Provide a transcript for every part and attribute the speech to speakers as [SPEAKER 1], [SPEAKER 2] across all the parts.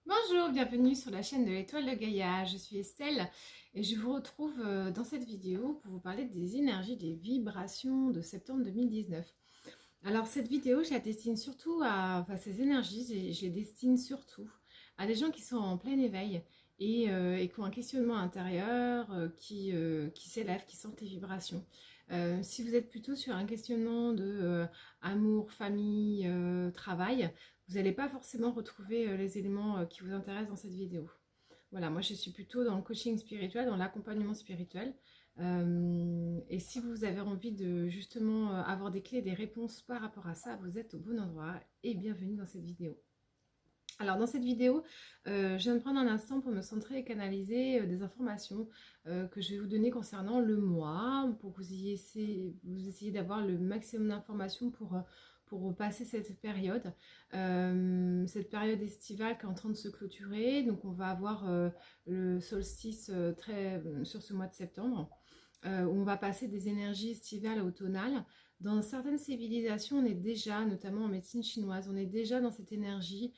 [SPEAKER 1] Bonjour, bienvenue sur la chaîne de l'Étoile de Gaïa. Je suis Estelle et je vous retrouve dans cette vidéo pour vous parler des énergies, des vibrations de septembre 2019. Alors cette vidéo, je la destine surtout ces énergies, je les destine surtout à des gens qui sont en plein éveil et qui ont un questionnement intérieur, qui s'élèvent, qui sentent les vibrations. Si vous êtes plutôt sur un questionnement de amour, famille, travail, vous n'allez pas forcément retrouver les éléments qui vous intéressent dans cette vidéo. Voilà, moi je suis plutôt dans le coaching spirituel, dans l'accompagnement spirituel. Et si vous avez envie de justement avoir des clés, des réponses par rapport à ça, vous êtes au bon endroit et bienvenue dans cette vidéo. Alors dans cette vidéo, je viens de prendre un instant pour me centrer et canaliser des informations que je vais vous donner concernant le mois, pour que vous essayiez d'avoir le maximum d'informations pour passer cette période estivale qui est en train de se clôturer. Donc on va avoir le solstice sur ce mois de septembre, où on va passer des énergies estivales à automnales. Dans certaines civilisations, on est déjà, notamment en médecine chinoise, on est déjà dans cette énergie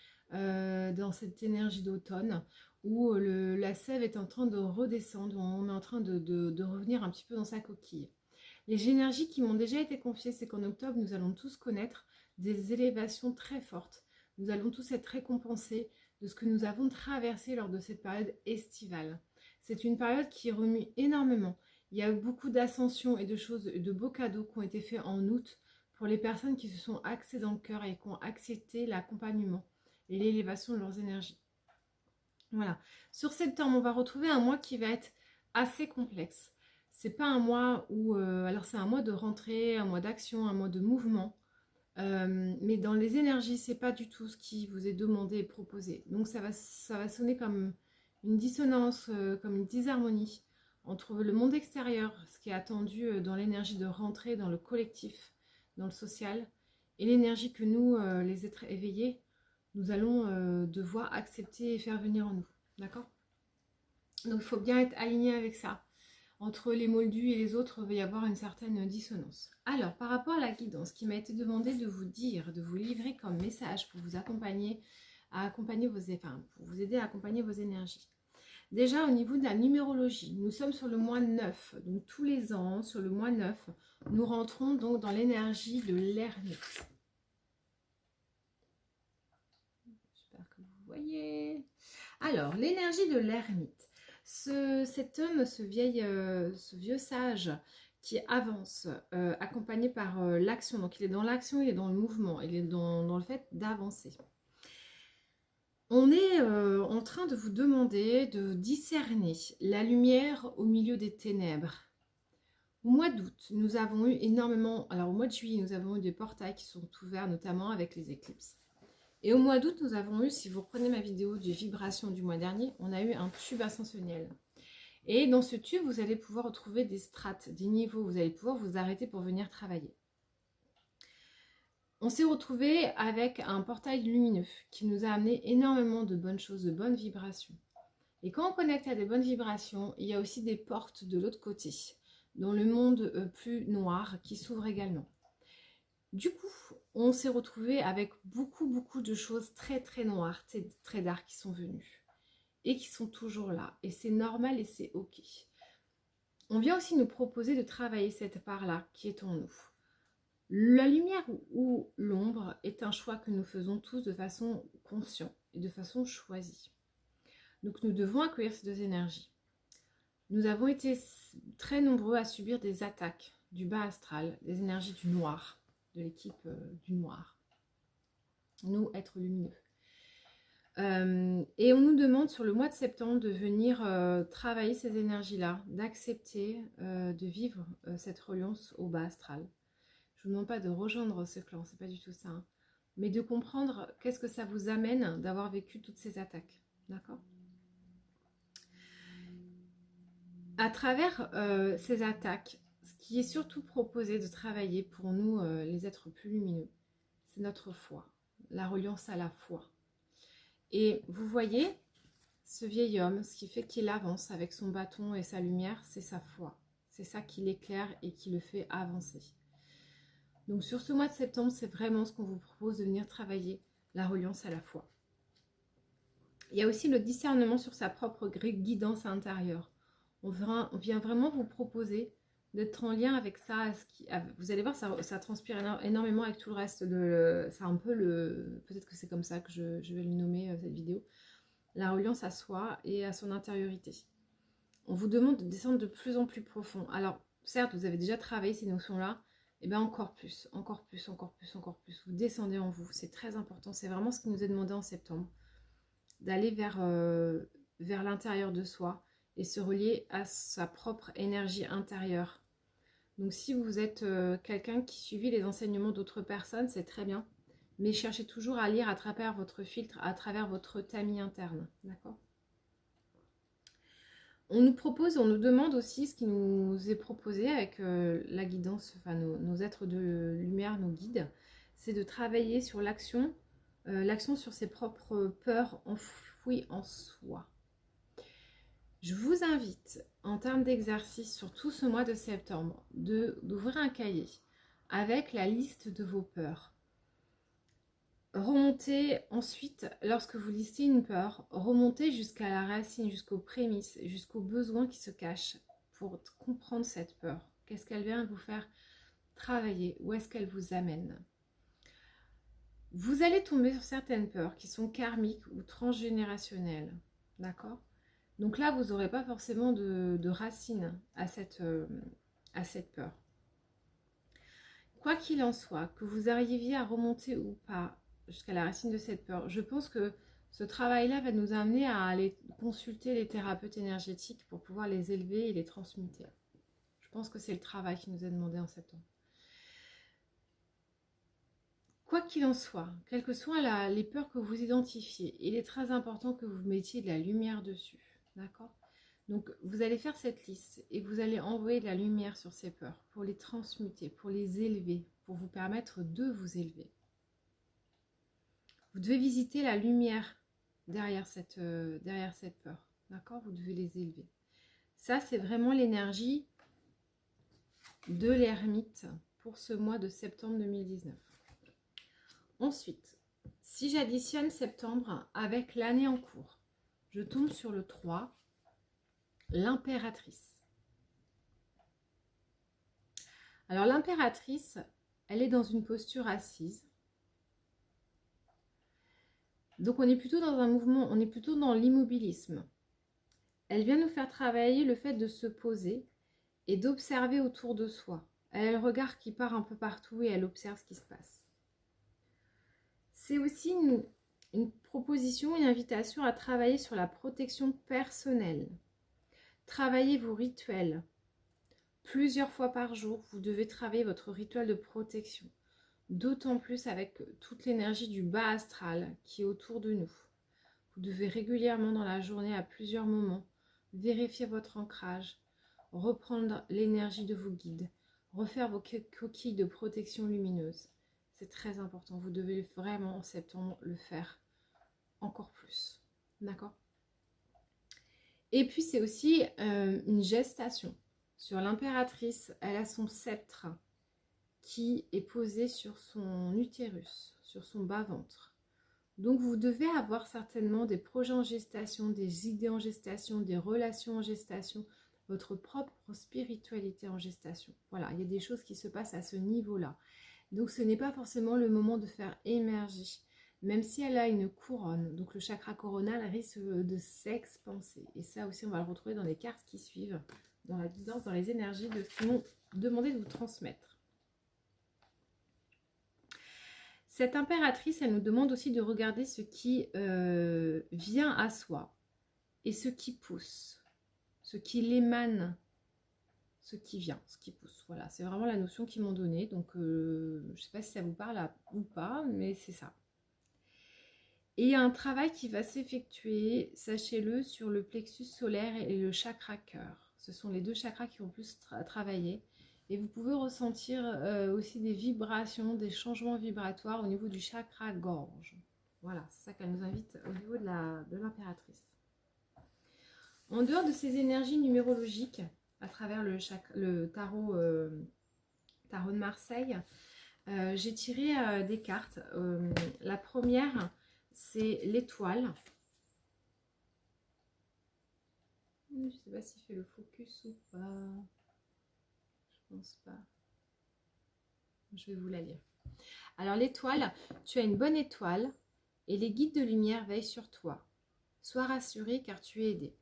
[SPEAKER 1] d'automne où la sève est en train de redescendre, on est en train de revenir un petit peu dans sa coquille. Les énergies qui m'ont déjà été confiées, c'est qu'en octobre, nous allons tous connaître des élévations très fortes. Nous allons tous être récompensés de ce que nous avons traversé lors de cette période estivale. C'est une période qui remue énormément. Il y a eu beaucoup d'ascensions et de choses, de beaux cadeaux qui ont été faits en août pour les personnes qui se sont axées dans le cœur et qui ont accepté l'accompagnement et l'élévation de leurs énergies. Voilà. Sur septembre, on va retrouver un mois qui va être assez complexe. C'est pas un mois où... alors c'est un mois de rentrée, un mois d'action, un mois de mouvement. Mais dans les énergies, c'est pas du tout ce qui vous est demandé et proposé. Donc ça va sonner comme une dissonance, comme une disharmonie entre le monde extérieur, ce qui est attendu dans l'énergie de rentrée, dans le collectif, dans le social, et l'énergie que nous, les êtres éveillés, nous allons devoir accepter et faire venir en nous. D'accord? Donc il faut bien être aligné avec ça. Entre les moldus et les autres, il va y avoir une certaine dissonance. Alors, par rapport à la guidance, qui m'a été demandé de vous dire, de vous livrer comme message pour vous accompagner, pour vous aider à accompagner vos énergies. Déjà, au niveau de la numérologie, nous sommes sur le mois 9. Donc, tous les ans, sur le mois 9, nous rentrons donc dans l'énergie de l'ermite. J'espère que vous voyez. Alors, l'énergie de l'ermite. Cet homme, ce vieux sage qui avance, accompagné par l'action. Donc il est dans l'action, il est dans le mouvement, il est dans le fait d'avancer. On est en train de vous demander de discerner la lumière au milieu des ténèbres. Au mois d'août, nous avons eu énormément... Alors au mois de juillet, nous avons eu des portails qui sont ouverts, notamment avec les éclipses. Et au mois d'août, nous avons eu, si vous reprenez ma vidéo de vibration du mois dernier, on a eu un tube ascensionnel. Et dans ce tube, vous allez pouvoir retrouver des strates, des niveaux. Vous allez pouvoir vous arrêter pour venir travailler. On s'est retrouvé avec un portail lumineux qui nous a amené énormément de bonnes choses, de bonnes vibrations. Et quand on connecte à des bonnes vibrations, il y a aussi des portes de l'autre côté, dans le monde plus noir, qui s'ouvrent également. Du coup, on s'est retrouvé avec beaucoup de choses très noires, très dark qui sont venues et qui sont toujours là. Et c'est normal et c'est ok. On vient aussi nous proposer de travailler cette part-là qui est en nous. La lumière ou l'ombre est un choix que nous faisons tous de façon consciente et de façon choisie. Donc nous devons accueillir ces deux énergies. Nous avons été très nombreux à subir des attaques du bas astral, des énergies du noir, de l'équipe du noir. Nous, êtres lumineux. Et on nous demande sur le mois de septembre de venir travailler ces énergies-là, d'accepter de vivre cette reliance au bas astral. Je ne vous demande pas de rejoindre ce clan, c'est pas du tout ça, hein, mais de comprendre qu'est-ce que ça vous amène d'avoir vécu toutes ces attaques, d'accord? À travers ces attaques, ce qui est surtout proposé de travailler pour nous, les êtres plus lumineux, c'est notre foi, la reliance à la foi. Et vous voyez, ce vieil homme, ce qui fait qu'il avance avec son bâton et sa lumière, c'est sa foi. C'est ça qui l'éclaire et qui le fait avancer. Donc sur ce mois de septembre, c'est vraiment ce qu'on vous propose de venir travailler, la reliance à la foi. Il y a aussi le discernement sur sa propre guidance intérieure. On vient vraiment vous proposer d'être en lien avec ça. Vous allez voir, ça transpire énormément avec tout le reste. C'est un peu peut-être que c'est comme ça que je vais le nommer cette vidéo. La reliance à soi et à son intériorité. On vous demande de descendre de plus en plus profond. Alors, certes, vous avez déjà travaillé ces notions-là, et bien encore plus, encore plus, encore plus, encore plus. Vous descendez en vous, c'est très important. C'est vraiment ce qui nous est demandé en septembre. D'aller vers l'intérieur de soi et se relier à sa propre énergie intérieure. Donc si vous êtes quelqu'un qui suivit les enseignements d'autres personnes, c'est très bien. Mais cherchez toujours à lire à travers votre filtre, à travers votre tamis interne. D'accord ? On nous demande aussi ce qui nous est proposé avec la guidance, enfin nos êtres de lumière, nos guides, c'est de travailler sur l'action sur ses propres peurs enfouies en soi. Je vous invite, en termes d'exercice sur tout ce mois de septembre, d'ouvrir un cahier avec la liste de vos peurs. Remontez ensuite, lorsque vous listez une peur, remontez jusqu'à la racine, jusqu'aux prémices, jusqu'aux besoins qui se cachent pour comprendre cette peur. Qu'est-ce qu'elle vient vous faire travailler? Où est-ce qu'elle vous amène? Vous allez tomber sur certaines peurs qui sont karmiques ou transgénérationnelles. D'accord? Donc là, vous n'aurez pas forcément de racine à cette peur. Quoi qu'il en soit, que vous arriviez à remonter ou pas jusqu'à la racine de cette peur, je pense que ce travail-là va nous amener à aller consulter les thérapeutes énergétiques pour pouvoir les élever et les transmuter. Je pense que c'est le travail qui nous est demandé en septembre. Quoi qu'il en soit, quelles que soient les peurs que vous identifiez, il est très important que vous mettiez de la lumière dessus. D'accord ? Donc, vous allez faire cette liste et vous allez envoyer de la lumière sur ces peurs pour les transmuter, pour les élever, pour vous permettre de vous élever. Vous devez visiter la lumière derrière cette peur. D'accord ? Vous devez les élever. Ça, c'est vraiment l'énergie de l'ermite pour ce mois de septembre 2019. Ensuite, si j'additionne septembre avec l'année en cours, je tombe sur le 3, l'impératrice. Alors l'impératrice, elle est dans une posture assise. Donc on est plutôt dans un mouvement, on est plutôt dans l'immobilisme. Elle vient nous faire travailler le fait de se poser et d'observer autour de soi. Elle a le regard qui part un peu partout et elle observe ce qui se passe. C'est aussi une proposition, une invitation à travailler sur la protection personnelle. Travaillez vos rituels. Plusieurs fois par jour, vous devez travailler votre rituel de protection. D'autant plus avec toute l'énergie du bas astral qui est autour de nous. Vous devez régulièrement dans la journée, à plusieurs moments, vérifier votre ancrage, reprendre l'énergie de vos guides, refaire vos coquilles de protection lumineuse. C'est très important. Vous devez vraiment en septembre le faire encore plus. D'accord ? Et puis c'est aussi une gestation. Sur l'impératrice, elle a son sceptre qui est posé sur son utérus, sur son bas-ventre. Donc vous devez avoir certainement des projets en gestation, des idées en gestation, des relations en gestation, votre propre spiritualité en gestation. Voilà, il y a des choses qui se passent à ce niveau-là. Donc ce n'est pas forcément le moment de faire émerger, même si elle a une couronne. Donc le chakra coronal risque de s'expanser. Et ça aussi, on va le retrouver dans les cartes qui suivent, dans la guidance, dans les énergies de ce qu'ils m'ont demandé de vous transmettre. Cette impératrice, elle nous demande aussi de regarder ce qui vient à soi et ce qui pousse, ce qui l'émane, ce qui vient, ce qui pousse. Voilà, c'est vraiment la notion qu'ils m'ont donnée. Donc, je ne sais pas si ça vous parle ou pas, mais c'est ça. Et il y a un travail qui va s'effectuer, sachez-le, sur le plexus solaire et le chakra cœur. Ce sont les deux chakras qui vont plus travailler. Et vous pouvez ressentir aussi des vibrations, des changements vibratoires au niveau du chakra gorge. Voilà, c'est ça qu'elle nous invite au niveau de l'impératrice. En dehors de ces énergies numérologiques, à travers le tarot de Marseille, j'ai tiré des cartes. La première, c'est l'étoile. Je ne sais pas s'il fait le focus ou pas. Je pense pas. Je vais vous la lire. Alors l'étoile, tu as une bonne étoile et les guides de lumière veillent sur toi. Sois rassuré car tu es aidé.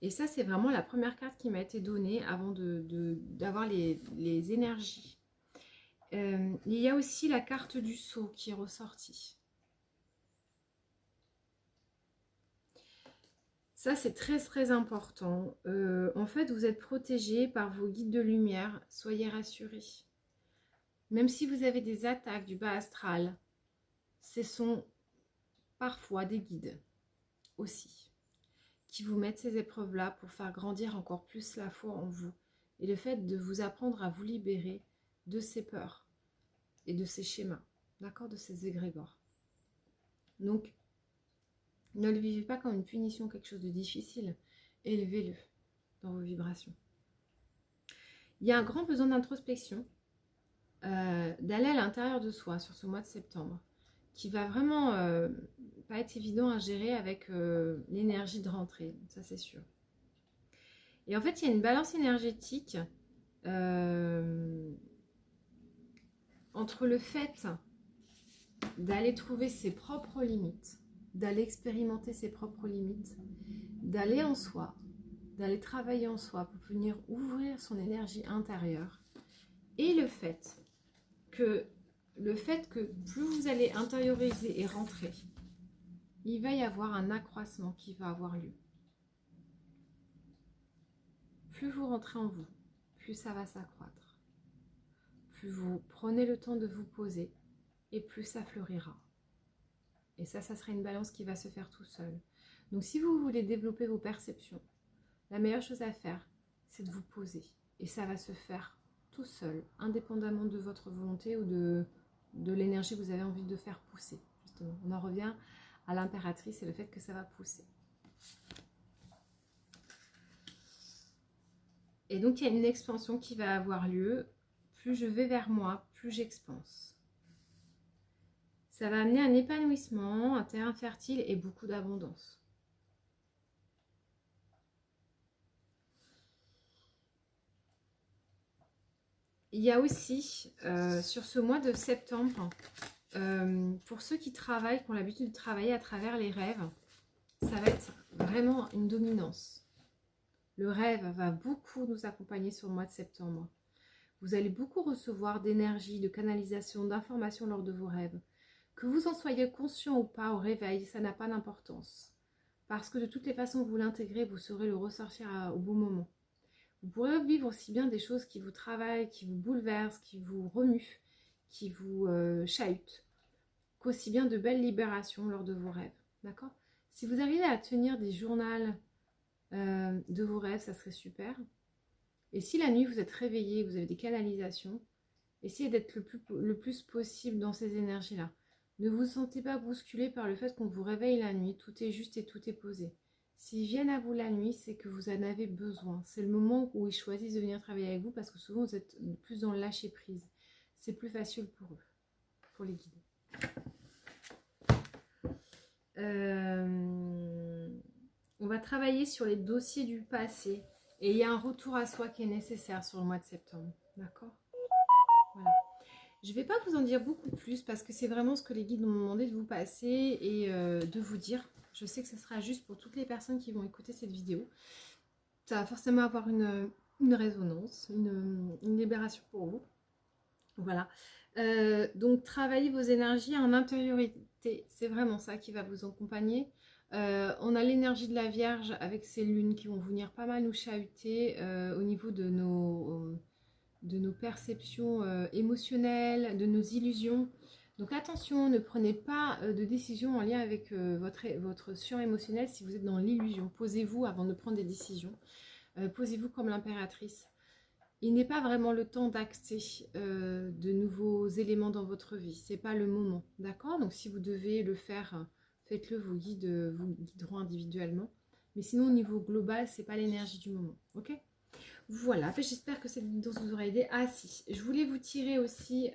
[SPEAKER 1] Et ça, c'est vraiment la première carte qui m'a été donnée avant d'avoir les énergies. Il y a aussi la carte du sceau qui est ressortie. Ça, c'est très très important. En fait, vous êtes protégé par vos guides de lumière. Soyez rassurés. Même si vous avez des attaques du bas astral, ce sont parfois des guides aussi qui vous mettent ces épreuves-là pour faire grandir encore plus la foi en vous. Et le fait de vous apprendre à vous libérer de ces peurs et de ces schémas, d'accord, de ces égrégores. Donc, ne le vivez pas comme une punition, quelque chose de difficile. Élevez-le dans vos vibrations. Il y a un grand besoin d'introspection, d'aller à l'intérieur de soi sur ce mois de septembre, qui va vraiment pas être évident à gérer avec l'énergie de rentrée, ça c'est sûr. Et en fait, il y a une balance énergétique entre le fait d'aller trouver ses propres limites, d'aller expérimenter ses propres limites, d'aller en soi, d'aller travailler en soi pour venir ouvrir son énergie intérieure, et le fait que plus vous allez intérioriser et rentrer, il va y avoir un accroissement qui va avoir lieu. Plus vous rentrez en vous, plus ça va s'accroître. Plus vous prenez le temps de vous poser, et plus ça fleurira. Et ça sera une balance qui va se faire tout seul. Donc si vous voulez développer vos perceptions, la meilleure chose à faire, c'est de vous poser. Et ça va se faire tout seul, indépendamment de votre volonté ou de l'énergie que vous avez envie de faire pousser. Justement, on en revient à l'impératrice et le fait que ça va pousser. Et donc il y a une expansion qui va avoir lieu. Plus je vais vers moi, plus j'expanse. Ça va amener un épanouissement, un terrain fertile et beaucoup d'abondance. Il y a aussi, sur ce mois de septembre, pour ceux qui travaillent, qui ont l'habitude de travailler à travers les rêves, ça va être vraiment une dominance. Le rêve va beaucoup nous accompagner sur le mois de septembre. Vous allez beaucoup recevoir d'énergie, de canalisation, d'informations lors de vos rêves. Que vous en soyez conscient ou pas au réveil, ça n'a pas d'importance. Parce que de toutes les façons que vous l'intégrez, vous saurez le ressortir au bon moment. Vous pourrez vivre aussi bien des choses qui vous travaillent, qui vous bouleversent, qui vous remuent, qui vous chahutent, qu'aussi bien de belles libérations lors de vos rêves. D'accord ? Si vous arrivez à tenir des journaux de vos rêves, ça serait super. Et si la nuit vous êtes réveillé, vous avez des canalisations, essayez d'être le plus possible dans ces énergies-là. Ne vous sentez pas bousculé par le fait qu'on vous réveille la nuit, tout est juste et tout est posé. S'ils viennent à vous la nuit, c'est que vous en avez besoin. C'est le moment où ils choisissent de venir travailler avec vous parce que souvent vous êtes plus dans le lâcher prise. C'est plus facile pour eux, pour les guider. On va travailler sur les dossiers du passé et il y a un retour à soi qui est nécessaire sur le mois de septembre. D'accord ? Voilà. Je ne vais pas vous en dire beaucoup plus parce que c'est vraiment ce que les guides m'ont demandé de vous passer et de vous dire. Je sais que ce sera juste pour toutes les personnes qui vont écouter cette vidéo. Ça va forcément avoir une résonance, une libération pour vous. Voilà. Donc, travaillez vos énergies en intériorité. C'est vraiment ça qui va vous accompagner. On a l'énergie de la Vierge avec ces lunes qui vont venir pas mal nous chahuter au niveau de nos perceptions émotionnelles, de nos illusions. Donc attention, ne prenez pas de décision en lien avec votre champ émotionnel si vous êtes dans l'illusion. Posez-vous avant de prendre des décisions. Posez-vous comme l'impératrice. Il n'est pas vraiment le temps d'acter de nouveaux éléments dans votre vie. Ce n'est pas le moment. D'accord? Donc si vous devez le faire, faites-le, vos guides vous guideront individuellement. Mais sinon, au niveau global, ce n'est pas l'énergie du moment. Ok? Voilà, j'espère que cette vidéo vous aura aidé. Ah si, je voulais vous tirer aussi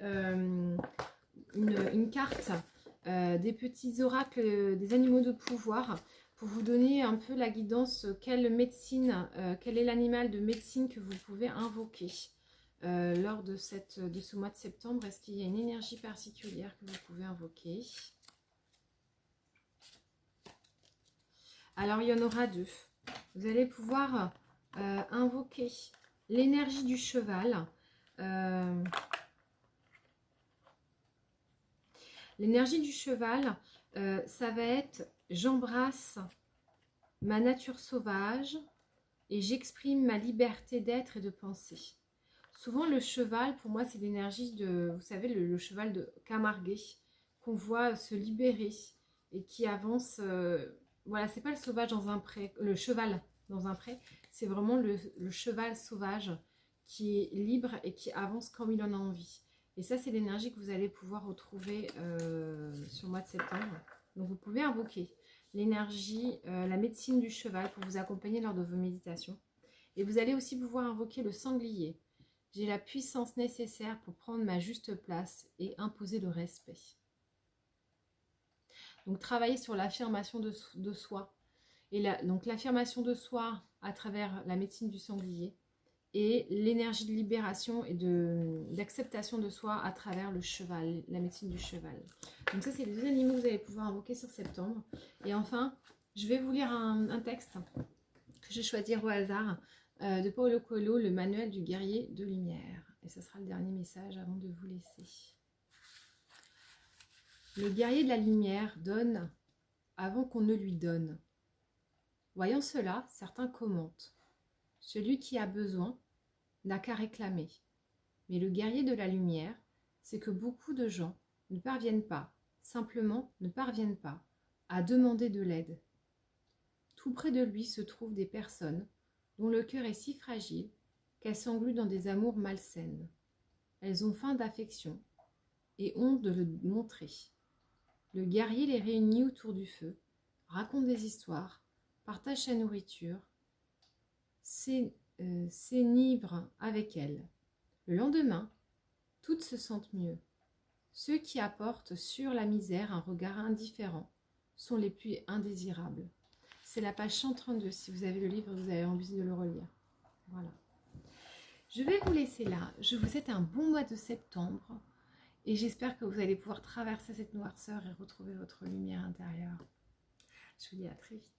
[SPEAKER 1] une carte des petits oracles des animaux de pouvoir pour vous donner un peu la guidance, quelle médecine, quel est l'animal de médecine que vous pouvez invoquer lors de ce mois de septembre. Est-ce qu'il y a une énergie particulière que vous pouvez invoquer? Alors, il y en aura deux. Vous allez pouvoir invoquer l'énergie du cheval. L'énergie du cheval, ça va être « J'embrasse ma nature sauvage et j'exprime ma liberté d'être et de penser ». Souvent, le cheval, pour moi, c'est l'énergie de, vous savez, le cheval de Camargue, qu'on voit se libérer et qui avance. Voilà, c'est pas le sauvage dans un pré, le cheval dans un pré, c'est vraiment le cheval sauvage qui est libre et qui avance comme il en a envie. Et ça, c'est l'énergie que vous allez pouvoir retrouver sur le mois de septembre. Donc, vous pouvez invoquer l'énergie, la médecine du cheval pour vous accompagner lors de vos méditations. Et vous allez aussi pouvoir invoquer le sanglier. J'ai la puissance nécessaire pour prendre ma juste place et imposer le respect. Donc, travailler sur l'affirmation de soi. Et donc, l'affirmation de soi à travers la médecine du sanglier et l'énergie de libération et d'acceptation de soi à travers le cheval, la médecine du cheval. Donc, ça, c'est les deux animaux que vous allez pouvoir invoquer sur septembre. Et enfin, je vais vous lire un texte que je vais choisir au hasard de Paulo Coelho, le manuel du guerrier de lumière. Et ce sera le dernier message avant de vous laisser. Le guerrier de la lumière donne avant qu'on ne lui donne. Voyant cela, certains commentent. Celui qui a besoin n'a qu'à réclamer. Mais le guerrier de la lumière, c'est que beaucoup de gens ne parviennent pas, simplement ne parviennent pas, à demander de l'aide. Tout près de lui se trouvent des personnes dont le cœur est si fragile qu'elles s'engluent dans des amours malsaines. Elles ont faim d'affection et honte de le montrer. Le guerrier les réunit autour du feu, raconte des histoires, partage sa nourriture, s'enivre avec elles. Le lendemain, toutes se sentent mieux. Ceux qui apportent sur la misère un regard indifférent sont les plus indésirables. C'est la page 132, si vous avez le livre, vous avez envie de le relire. Voilà. Je vais vous laisser là. Je vous souhaite un bon mois de septembre et j'espère que vous allez pouvoir traverser cette noirceur et retrouver votre lumière intérieure. Je vous dis à très vite.